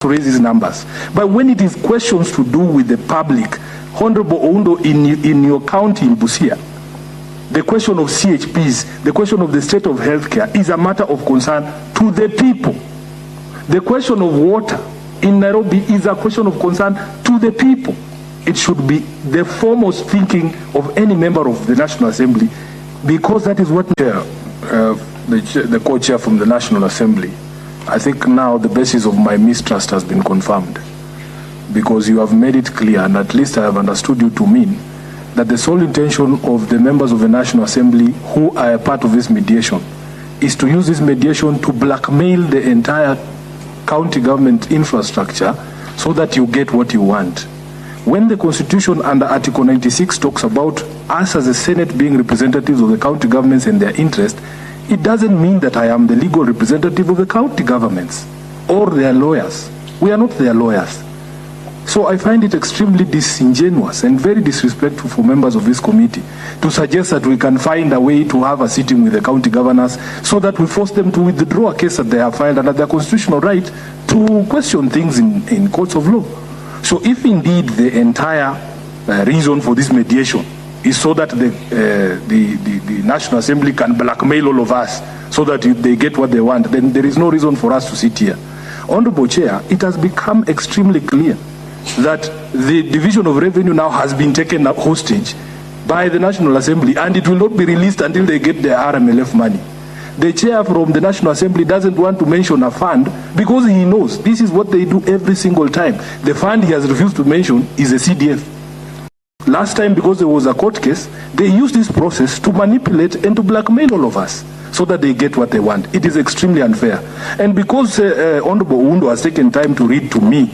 to raise these numbers. But when it is questions to do with the public, Honorable Oundo, in your county in Busia, the question of CHPs, the question of the state of healthcare is a matter of concern to the people. The question of water in Nairobi is a question of concern to the people. It should be the foremost thinking of any member of the National Assembly, because that is what the co-chair from the National Assembly. I think now the basis of my mistrust has been confirmed, because you have made it clear, and at least I have understood you to mean that the sole intention of the members of the National Assembly who are a part of this mediation is to use this mediation to blackmail the entire county government infrastructure so that you get what you want. When the Constitution under Article 96 talks about us as a Senate being representatives of the county governments and their interest, it doesn't mean that I am the legal representative of the county governments or their lawyers. We are not their lawyers. So I find it extremely disingenuous and very disrespectful for members of this committee to suggest that we can find a way to have a sitting with the county governors so that we force them to withdraw a case that they have filed under their constitutional right to question things in courts of law. So if indeed the entire reason for this mediation is so that the National Assembly can blackmail all of us so that they get what they want, then there is no reason for us to sit here. Honorable Chair, it has become extremely clear that the Division of Revenue now has been taken hostage by the National Assembly, and it will not be released until they get their RMLF money. The chair from the National Assembly doesn't want to mention a fund because he knows this is what they do every single time. The fund he has refused to mention is a CDF. Last time, because there was a court case, they used this process to manipulate and to blackmail all of us so that they get what they want. It is extremely unfair. And because Honorable Oundo has taken time to read to me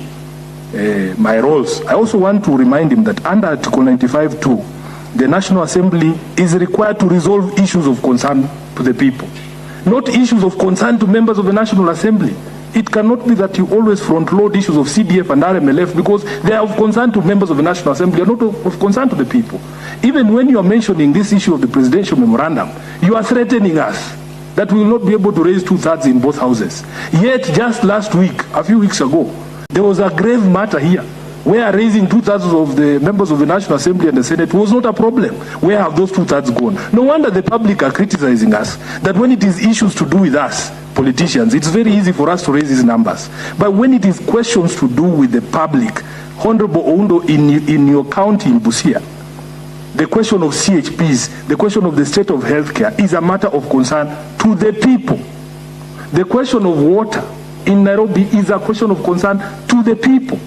my roles, I also want to remind him that under Article 95(2), the National Assembly is required to resolve issues of concern to the people, not issues of concern to members of the National Assembly. It cannot be that you always front-load issues of CDF and RMLF because they are of concern to members of the National Assembly and not of concern to the people. Even when you are mentioning this issue of the presidential memorandum, you are threatening us that we will not be able to raise 2/3 in both houses. Yet just last week, a few weeks ago, there was a grave matter here where raising 2/3 of the members of the National Assembly and the Senate was not a problem. Where have those 2/3 gone? No wonder the public are criticizing us, that when it is issues to do with us, politicians, it's very easy for us to raise these numbers. But when it is questions to do with the public, Honorable Oundo, in your county in Busia, the question of CHPs, the question of the state of healthcare is a matter of concern to the people. The question of water in Nairobi is a question of concern to the people.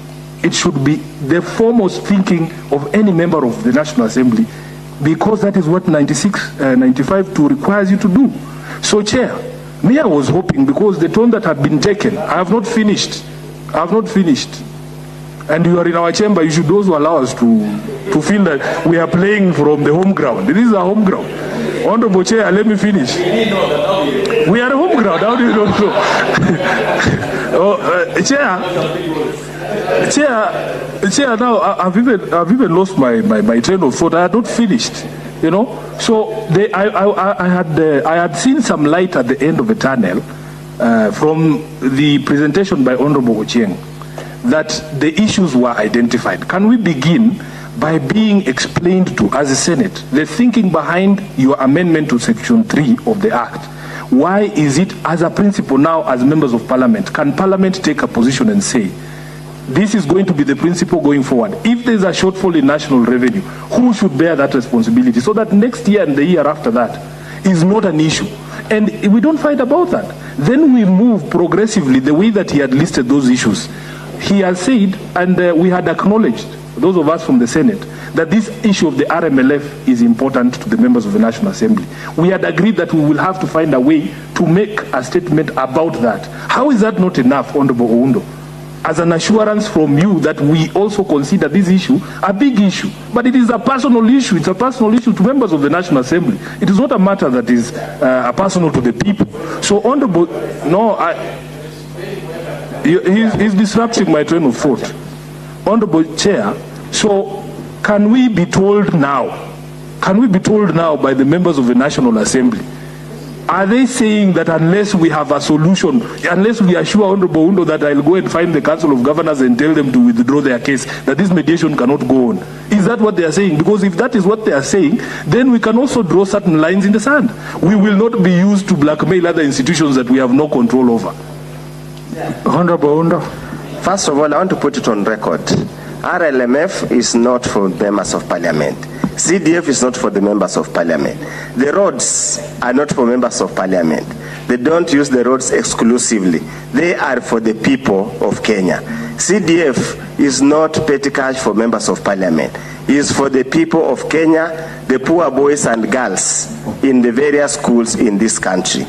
It should be the foremost thinking of any member of the National Assembly, because that is what 95(2) requires you to do. So, Chair, me, I was hoping, because the tone that had been taken, I have not finished. And you are in our chamber, you should also allow us to feel that we are playing from the home ground. This is our home ground. Honorable Chair, let me finish. We are home ground, how do you not know? Chair, now I've even lost my train of thought. I had not finished, you know. So I had seen some light at the end of the tunnel from the presentation by Honorable Ochieng, that the issues were identified. Can we begin by being explained to, as a Senate, the thinking behind your amendment to Section 3 of the Act? Why is it, as a principle now, as members of Parliament, can Parliament take a position and say, this is going to be the principle going forward? If there's a shortfall in national revenue, who should bear that responsibility? So that next year and the year after that is not an issue. And we don't fight about that. Then we move progressively the way that he had listed those issues. He has said, and we had acknowledged, those of us from the Senate, that this issue of the RMLF is important to the members of the National Assembly. We had agreed that we will have to find a way to make a statement about that. How is that not enough, Honorable Oundo, as an assurance from you that we also consider this issue a big issue? But it is a personal issue. It's a personal issue to members of the National Assembly. It is not a matter that is personal to the people. So, Honorable, no, he's disrupting my train of thought. Honorable Chair, so can we be told now by the members of the National Assembly Are they saying that unless we have a solution, unless we assure Honorable Undo that I'll go and find the Council of Governors and tell them to withdraw their case, that this mediation cannot go on? Is that what they are saying? Because if that is what they are saying, then we can also draw certain lines in the sand. We will not be used to blackmail other institutions that we have no control over. Honorable Undo. First of all, I want to put it on record. RLMF is not for members of parliament. CDF is not for the members of parliament. The roads are not for members of parliament. They don't use the roads exclusively. They are for the people of Kenya. CDF is not petty cash for members of parliament. It is for the people of Kenya, the poor boys and girls in the various schools in this country,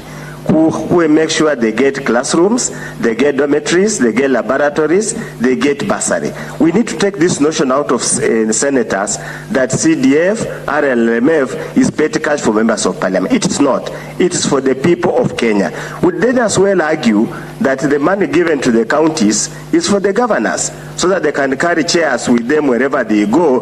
who make sure they get classrooms, they get dormitories, they get laboratories, they get bursary. We need to take this notion out of senators that CDF, RLMF is petty cash for members of parliament. It is not. It is for the people of Kenya. Would they as well argue that the money given to the counties is for the governors, so that they can carry chairs with them wherever they go,